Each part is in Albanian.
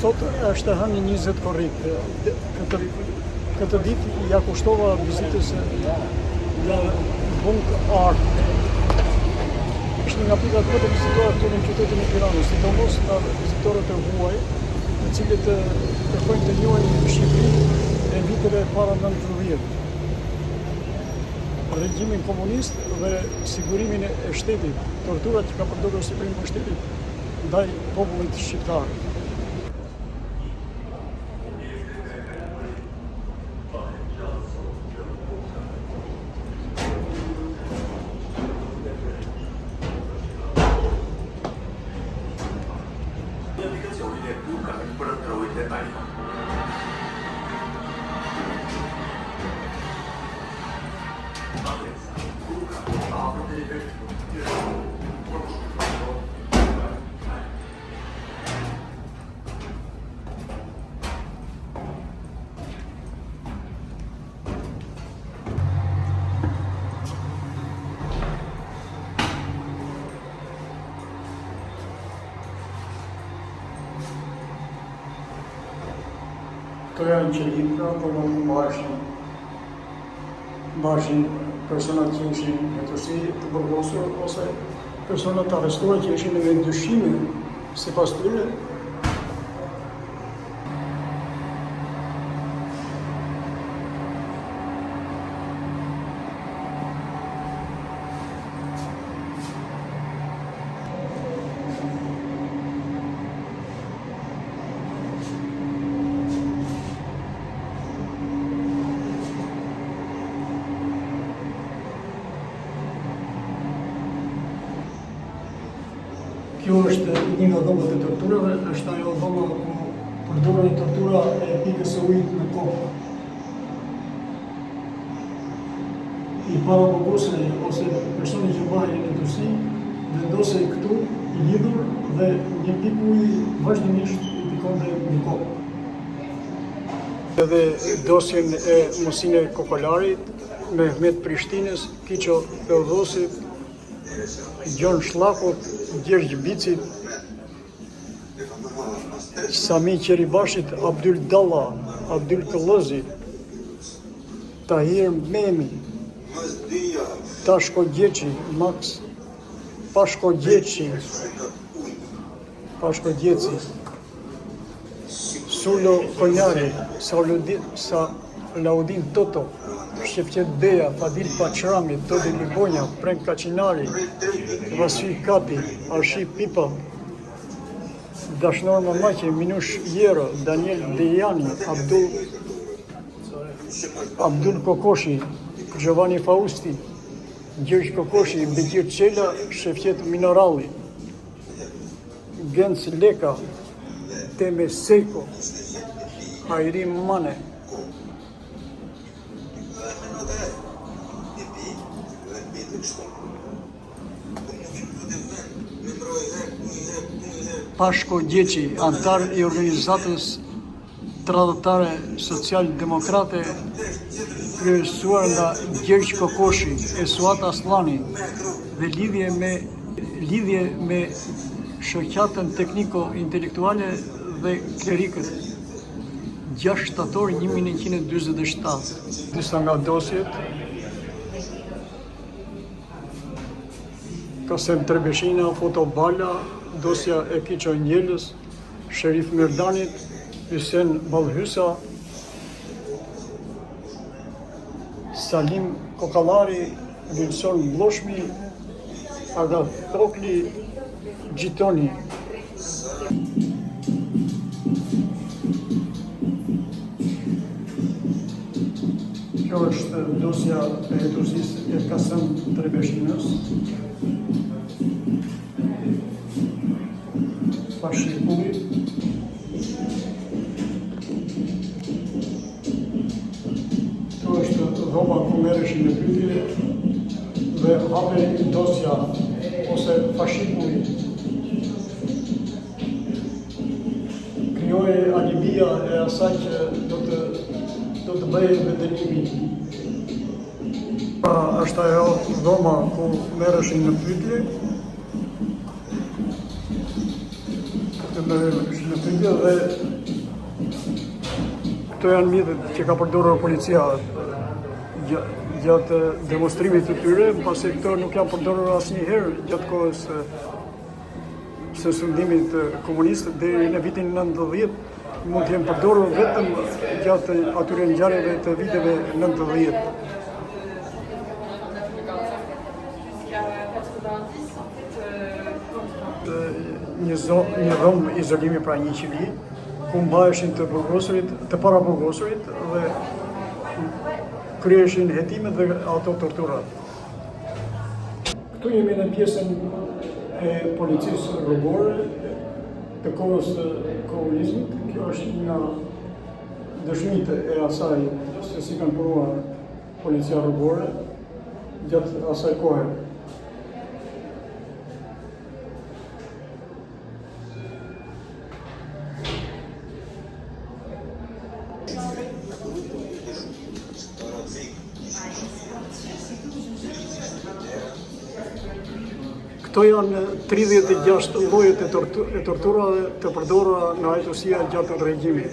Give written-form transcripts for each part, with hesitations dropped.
Sot është hënë 20 korrik. Këtë ditë ja kushtova vizitës në Bunk Art. Është nga pikat më të vizituara këtu në qytetin e Tiranës, sidomos nga vizitorët e huaj, të cilët kërkojnë të njohin Shqipërinë e viteve para 90. Regjimin komunist dhe sigurimin e shtetit, torturat që ka përdorur Shqipërinë për shtetit ndaj popullit shqiptar. Këto janë qelimra, por nuk mbashin personat që ishin hetësi të burgosur ose personat të arrestuar që ishin në dyshime sipas tyre. Kjo është një nga dhomët e torturave, është ajo dhoma ku përdoren tortura e pikës së ujit në kokë. I paraburgosej ose personi që mbahej në tursi vendosej këtu i lidhur dhe një pikë uji vazhdimisht i pikonte në kokë. Edhe dosjen e Mosine Kokolarit, Mehmet Prishtinës, Kiqo Theodosit, Gjon Shllakut, Gjergj Bicit, Sami Qeribashit, Abdyl Dalla, Abdyl Këllëzi, Tahir Memi, Tashko Gjeçi, Max Pashko Gjeçi, Sulo Konjari, Salaudin Toto, Shqefqet Beja, Fadil Paqrami, Todi Libonja, Prenk Kaçinari, Vasfi Kapi, Arshi Pipa, Dashnor Mamaqi, Minush Jero, Daniel Dejani, Abdul Kokoshi, Giovanni Fausti, Gjergj Kokoshi, Bekir Çela, Shqefqet Minoralli, Genc Leka, Teme Seko, Hajri Mane, Pashko Gjeçi, antar i organizatës tradhëtare social-demokrate, kryesuar nga Gjergj Kokoshi, Esuat Aslani dhe lidhje me shoqatën tekniko-intelektuale dhe klerikët. 6 shtator 1947. Disa nga dosjet: Kasem Trebeshina, Foto Bala, dosja e Kiqo Njelës, Sherif Mirdanit, Hysen Ballhysa, Salim Kokallari, Vilson Bloshmi, Agathokli Gjitoni. Kjo është dosja e hetësisë e Kasem Trebeshinës. Pashikuj. Kjo është dhoma ku merreshin në pyetje dhe hapej dosja ose fashikuj. Krijohej alibia e asaj që do të bëhej vendimi. Është ajo dhoma ku merreshin në pyetje. në pyetje dhe këto janë mjetet që ka përdorur policia gjatë demonstrimit të tyre, pasi këto nuk janë përdorur asnjëherë gjatë kohës së sundimit komunist deri në vitin 90, mund të jenë përdorur vetëm gjatë atyre ngjarjeve të viteve 90. Një dhomë izolimi pra një qili, ku mbaheshin të burgosurit, të para burgosurit dhe kryeshin hetimet dhe ato torturat. Këtu jemi në pjesën e policisë rrugore të kohës komunizmit. Kjo është një dëshmitë e asaj se si kanë punuar policia rrugore gjatë asaj kohe. Këto janë 36 llojet e torturave të përdorura në ajtosia gjatë regjimit.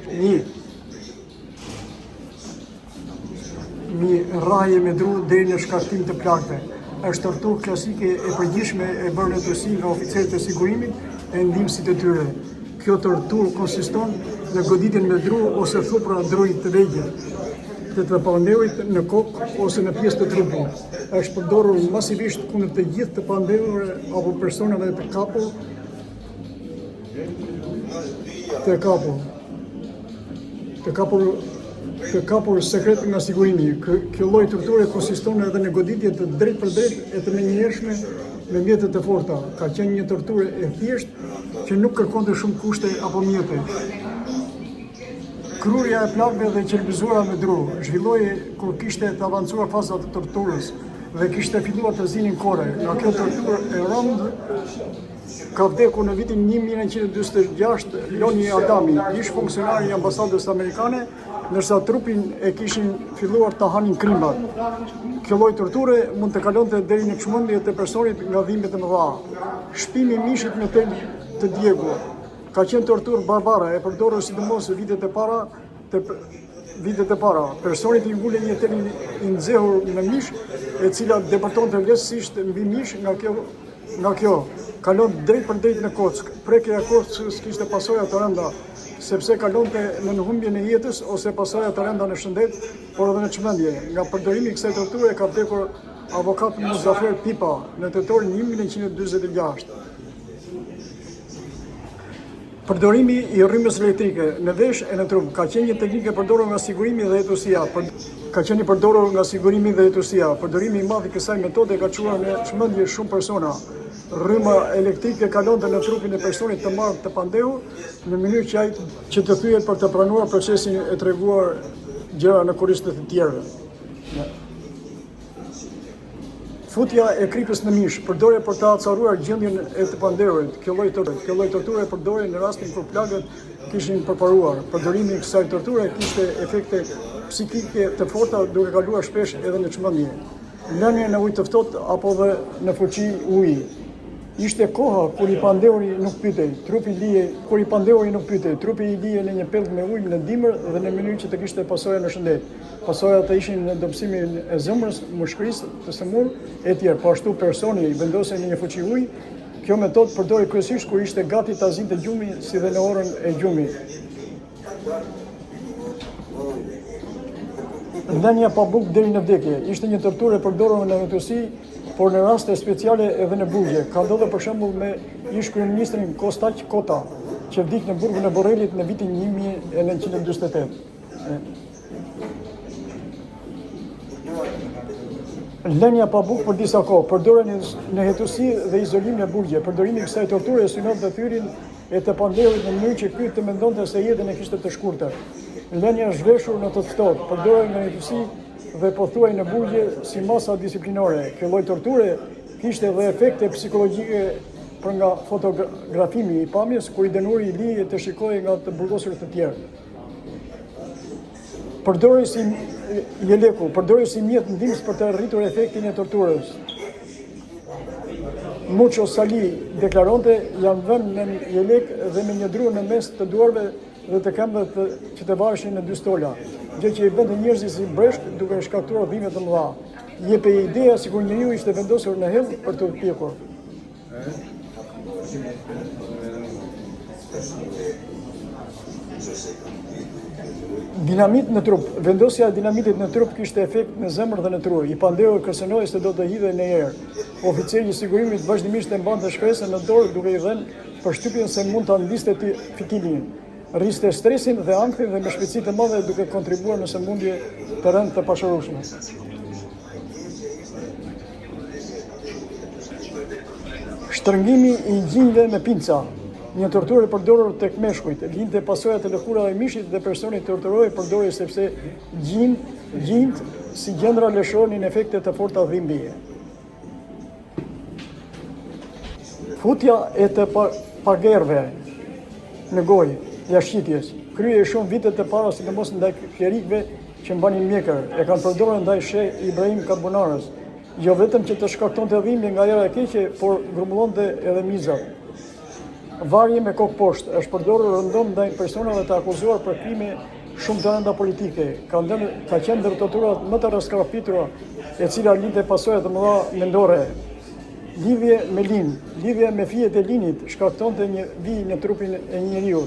1. Rrahje me dru deri në shkartim të plagëve. Është torturë klasike e përgjithshme e bërë në Turqi nga oficerët e sigurimit e ndihmësit e tyre. Kjo torturë konsiston në goditjen me dru ose thupra drujt të vegjël të pandehurit në kokë ose në pjesë të trupit. Është përdorur masivisht kundër të gjithë të pandehurve apo personave të kapur sekret nga sigurimi. Kjo lloj torture konsiston edhe në goditje të drejt për drejt e të menjëhershme me mjete të forta. Ka qenë një torturë e thjeshtë që nuk kërkonte shumë kushte apo mjete. Krurja e plagëve dhe qelbizuara me dru zhvilloi kur kishte të avancuar faza të torturës dhe kishte filluar të zinin kore. Nga kjo torturë e rëndë ka vdekur në vitin 1946 Loni Adami, ish funksionari i ambasadës amerikane, ndërsa trupin e kishin filluar ta hanin krimbat. Kjo lloj torture mund të kalonte deri në çmendje të personit nga dhimbje të mëdha. Shpimi i mishit me tel të djegur ka qenë torturë barbare e përdorur sidomos në vitet e para. Personit i ngulej një tel i nxehur në mish, e cila depërtonte lehtësisht mbi mish. Nga kjo kalon drejt për drejt në kockë. Prekja e kockës kishte pasoja të rënda, sepse kalonte në humbjen e jetës ose pasoja të rënda në shëndet, por edhe në çmendje. Nga përdorimi i kësaj torture ka vdekur avokati Muzafer Pipa në tetorin 1946. Përdorimi i rrymës elektrike në vesh e në trup ka qenë një teknikë e përdorur nga sigurimi dhe jetësia. Përdorimi i madh i kësaj metode ka çuar në çmendje shumë persona. Rryma elektrike kalonte në trupin e personit të marrë të pandehur në mënyrë që ai që të thyet për të pranuar procesin e treguar gjëra në kurrizë të tjerë. Futja e kripës në mish, përdorje për të acaruar gjendjen e të pandehurit. Kjo lloj torture përdorje në rastin kur plagët kishin përparuar. Përdorimi i kësaj torture kishte efekte psikike të forta, duke kaluar shpesh edhe në çmendje. Lënia në ujë të ftohtë apo dhe në fuqi uji. Ishte koha kur i pandehuri nuk pyetej, trupi i lije në një pellg me ujë në dimër dhe në mënyrë që të kishte pasoja në shëndet. Pasojat të ishin në dobësimin e zemrës, mushkërisë, të sëmurë e tjerë. Po ashtu personi i vendosej në një fuqi ujë. Kjo metodë përdori kryesisht kur ishte gati ta zinte gjumi, si dhe në orën e gjumit. Lënia pa bukë deri në vdekje ishte një torturë e përdorur në Turqi, por në raste speciale edhe në burgje. Ka ndodhur për shembull me ish kryeministrin Kostaq Kota, që vdik në burgun e Borrelit në vitin 1948. Lënia pa bukë për disa kohë, përdorën në hetësi dhe izolim në burgje. Përdorimi i kësaj torture synon të thyrin e të pandehurit në mënyrë që ky të mendonte se jetën e kishte të shkurtër. Lënia zhveshur në të ftohtë, përdorën në hetësi dhe pothuaj në burgje si masa disiplinore. Kjo lloj torture kishte edhe efekte psikologjike për nga fotografimi i pamjes, kur i dënuari i lije të shikojë nga të burgosurit të tjerë. Përdorej si mjet ndihmës për të rritur efektin e torturës. Mucho Sali deklaronte janë vënë në jelek dhe me një dru në mes të duarve dhe të këmbëve që të vareshin në 2 stola, gjë që i bënte njerëzit si breshk duke shkaktuar dhimbje të mëdha. Jepe ideja sikur njeriu ishte vendosur në hell për të pjekur. Dinamit në trup. Vendosja e dinamitit në trup kishte efekt në zemër dhe në tru. I pandeu kërcënoi se do të hidhej në erë. Oficeri i sigurimit vazhdimisht e mbante shkresën në dorë duke i dhënë përshtypjen se mund ta ndiste fitilin. Rriste stresin dhe ankthin dhe me shpejtësi të madhe duke kontribuar në sëmundje të rënd të pashorueshme. Shtrëngimi i gjinjve me pinca. Një torturë e përdorur tek meshkujt, lindte pasojat e lëkurave e mishit dhe personi torturohej përdorej sepse gjinjt si gjendra lëshonin efekte të forta dhimbjeje. Futja e të pagerëve në gojë, jashqitjes, krye shumë vitet të para sidomos ndaj klerikëve që mbanin mjekër, e kanë përdorur ndaj Sheh Ibrahim Karbonarës, jo vetëm që të shkaktonte dhimbje nga era e keqe, por grumbullonte edhe mizat. Varje me kokë poshtë është përdorur rëndom ndaj personave të akuzuar për krime shumë të rënda politike. Ka qenë ndër torturat më të raskrapitura, e cila lindte pasojat të mëdha mendore. Lidhje me lin, lidhje me fijet e linit shkaktonte një vijë në trupin e njeriu.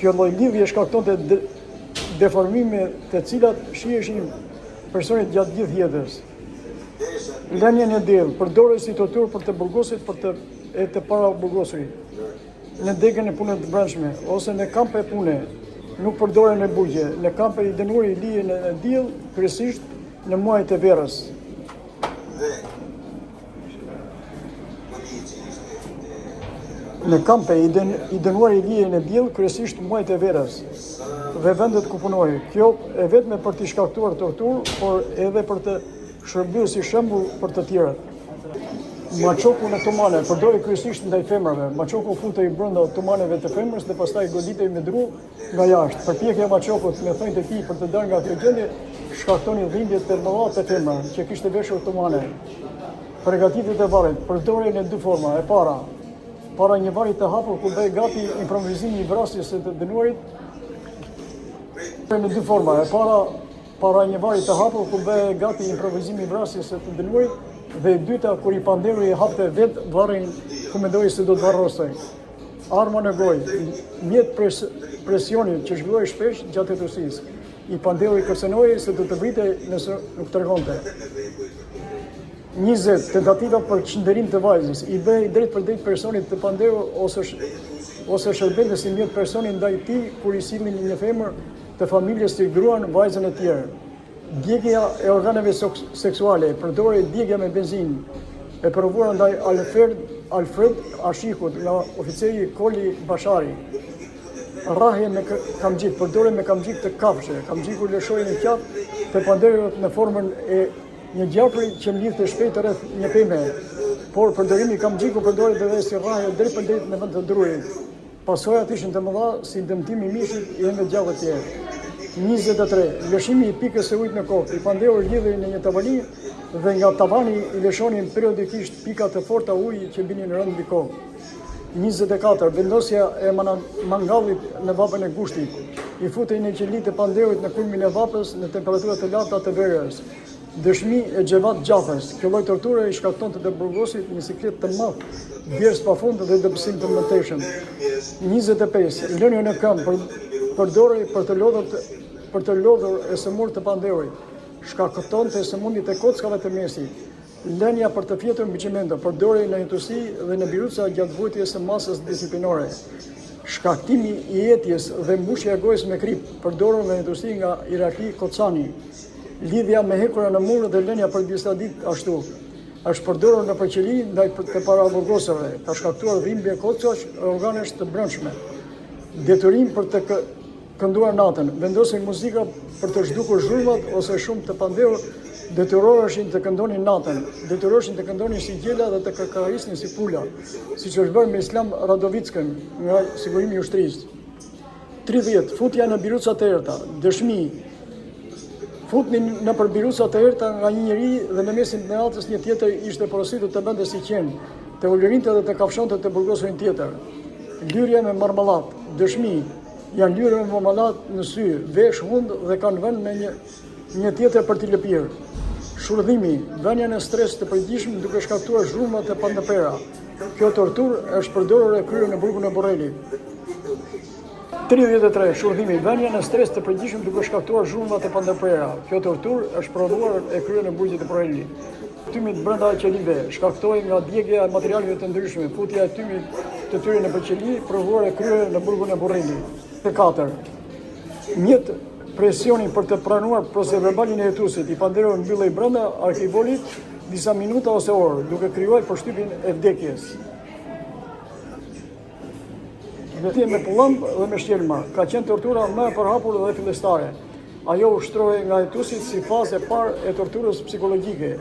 Kjo lloj lidhje shkaktonte deformime të cilat shiheshin personit gjatë gjithë jetës. Lënien e diell përdoret si torturë për të burgosit e të para burgosurit. Në degën e punës të brendshme ose në kampe pune, nuk përdoren në bugje. Në kampe i dënuar i lihen në diell, kryesisht në muajt e verës. Në kampe i dënuar i lihen në diell, kryesisht muajt e verës dhe vendet ku punoi. Kjo e vetme për të shkaktuar torturë, por edhe për të shërbyer si shembull për të tjerët. Maçoku në tumane përdori kryesisht ndaj femrave. Maçoku futej brenda tumaneve të femrës dhe pastaj goditej me dru nga jashtë. Përpjekja e Maçokut me thënjtë e tij për të dalë nga kjo gjendje shkaktoni dhimbje të mëdha te femra që kishte veshur tumane. Përgatitjet e varrit përdoren në 2 forma. E para një varri të hapur ku bëhej gati improvizimi i vrasjes së të dënuarit. Në 2 forma. E para një varri të hapur ku bëhej gati improvizimi i vrasjes së të dënuarit. Dhe e dyta, kur i pandeu i hapte vetë varrin ku mendoi se do të varrosej. Arma në gojë, mjet presionit që zhvilloi shpesh gjatë hetursisë. I pandeu i kërcënoi se do të vritej nëse nuk tregonte. 20 tentativa për çnderim të vajzës, i bëhej drejt për drejt personit të pandeu ose shërbente si mjet personi ndaj tij kur i sillnin një femër të familjes të gruan vajzën e tjerë. Djegja e organeve seksuale, përdorej djegja me benzinë, e provuar ndaj Alfred Ashikut nga oficeri Koli Bashari. Rrahje me kamxhik, përdorej me kamxhik të kafshë. Kamxhiku lëshoi në qatë të panderëve në formën e një gjapri që mlidhte shpejt rreth një peme, por përdorimi i kamxhiku përdoret edhe si rrahje drejt për drejt në vend të drurit. Pasojat ishin të mëdha si dëmtimi i mishit e me gjallë të tjerë. 23. Lëshimi i pikës së ujit në kokë. I pandeu lidhej në një tavani dhe nga tavani i lëshonin periodikisht pika të forta uji që binin rënd mbi kokë. 24. Vendosja e mangallit në vapën e gushtit. I futej në qelit e pandeuit në kulmin e vapës në temperatura të larta të verës. Dëshmi e Xhevat Xhafës. Kjo lloj torture i shkaktonte të burgosit një siklet të madh, djersë pafund dhe dëmsim të mëtejshëm. 25. Lënia në këmbë përdorej për të lodhur e sëmur të pandeurit. Shkaktonte sëmundjet e kockave të mesit. Lënia për të fjetur mbi çimento përdorej në hetusi dhe në biruca gjatë vujtjes së masës disiplinore. Shkaktimi i etjes dhe mbushja e gojës me krip përdorur në hetusi nga Irakli Kocani. Lidhja me hekura në mur dhe lënia për disa ditë ashtu. Është përdorur në përqeli ndaj të paraburgosave, ka shkaktuar dhimbje kockash e organesh të brendshme. Detyrim për të kënduar natën, vendosin muzika për të zhdukur zhurmat ose shumë të pandeur, detyroheshin të këndonin natën, detyroheshin të këndonin si gjela dhe të kërkarisnin si pula, siç është bërë me Islam Radovickën nga sigurimi i ushtrisë. 30. Futja në biruca të errta, dëshmi. Futnin në për biruca të errta nga një njeri dhe në mesin të natës një tjetër ishte porositur të bënte si qenë. të Ulrintë dhe të kafshonte të burgosin tjetër. Lyrje me marmallat, dëshmi, janë lyrë me marmallat në sy, vesh, hund dhe kanë vënë me një tjetër për t'i lëpirë. Shurdhimi, vënia në stres të përgjithshëm duke shkaktuar zhurma të pandepera. Kjo torturë është përdorur e kryer në burgun e Borrelit. 33. Shurdhimi, vënia në stres të përgjithshëm duke shkaktuar zhurma të pandepera. Kjo torturë është provuar e kryer në burgun e Borrelit. Tymit brenda qelive shkaktohej nga djegja e materialeve të ndryshme. Futja e tymit të tyre në qeli provuar e kryer në burgun e Borrelit. 4. Mjet presioni për të pranuar procedeverbalin e hetuesit i panderoj mbyllej brenda arkivolit disa minuta ose orë, duke krijuar përshtypjen e vdekjes. Vdekje me pullamb dhe me shkelma ka qenë tortura më e përhapur dhe fillestare. Ajo ushtrohej nga hetuesit si fazë e parë e torturës psikologjike.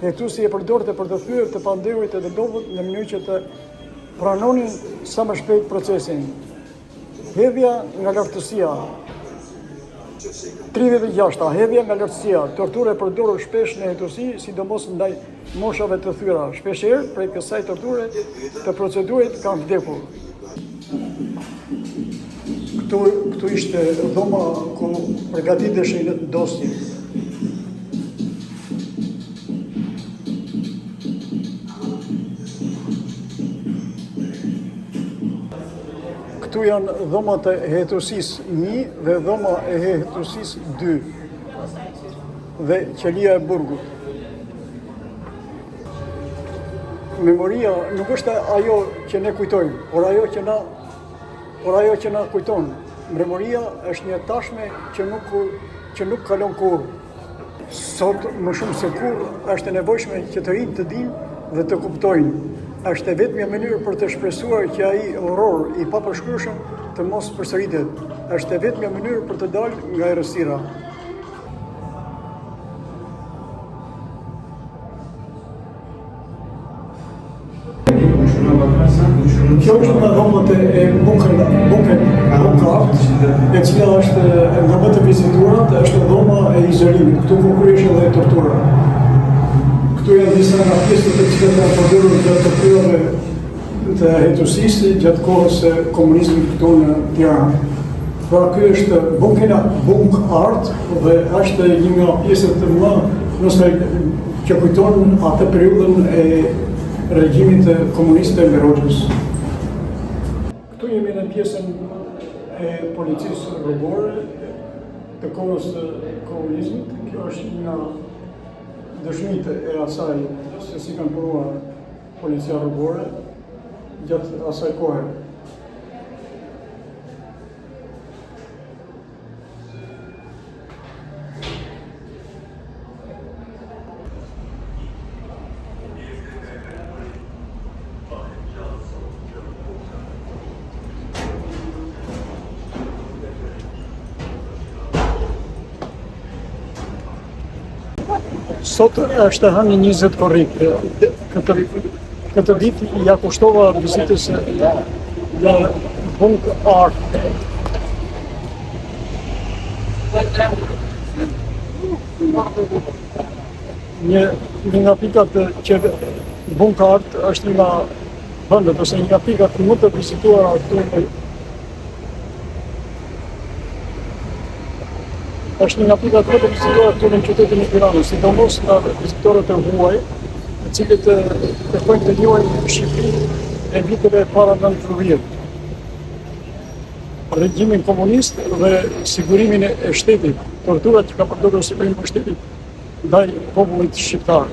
Hetuesi e përdorte për të thyer të panderurit e të dobët në mënyrë që të pranonin sa më shpejt procesin. Hedhja nga lartësia. 36. Hedhja nga lartësia. Tortura e përdorur shpesh në hetuesi, sidomos ndaj moshave të thyra. Shpeshherë prej kësaj torture të procedurit kanë vdekur. Këtu ishte dhoma ku përgatiteshin dosje. Këtu janë dhomat e hetuesisë 1 dhe dhoma e hetuesisë 2 dhe qelia e burgut. Memoria nuk është ajo që ne kujtojmë, por ajo që na kujton. Memoria është një tashme që nuk kalon kurrë. Sot më shumë se kurrë është e nevojshme që të rinjtë të dinë dhe të kuptojnë. Është e vetmja mënyrë për të shpresuar që ai horror i papërshkrueshëm të mos përsëritet. Është e vetmja mënyrë për të dalë nga errësira. Kjo është nga dhomët e bunkart, e cila është nga më të vizituarat, është dhoma e izolimit. Këtu ku kryeshin dhe tortura. Këtu janë disa nga pjesët e cilat janë përdorur gjatë torturave të hetuesisë gjatë kohës së komunizmit këtu në Tiranë. Pra ky është bunkart dhe është një nga pjesët më që kujton atë periudhën e regjimit komunist të Meroxhës. Këtu jemi në pjesën e policisë rrugore të kohës së komunizmit. Kjo është një nga dëshmitë e asaj se si kanë punuar policia rrugore gjatë asaj kohe. Sot është hënë 20 korrik. Këtë ditë ja kushtova vizitës në Bunk Art. Një nga pikat që Bunk Art është nga vendet ose një nga pikat më të vizituara këtu. Është një nga pikat më të vizituara këtu në qytetin e Tiranës, sidomos nga vizitorët e huaj, të cilët kërkojnë të njohin Shqipërinë e viteve para 90. Regjimin komunist dhe sigurimin e shtetit, torturat që ka përdorur sigurimit e shtetit ndaj popullit shqiptar.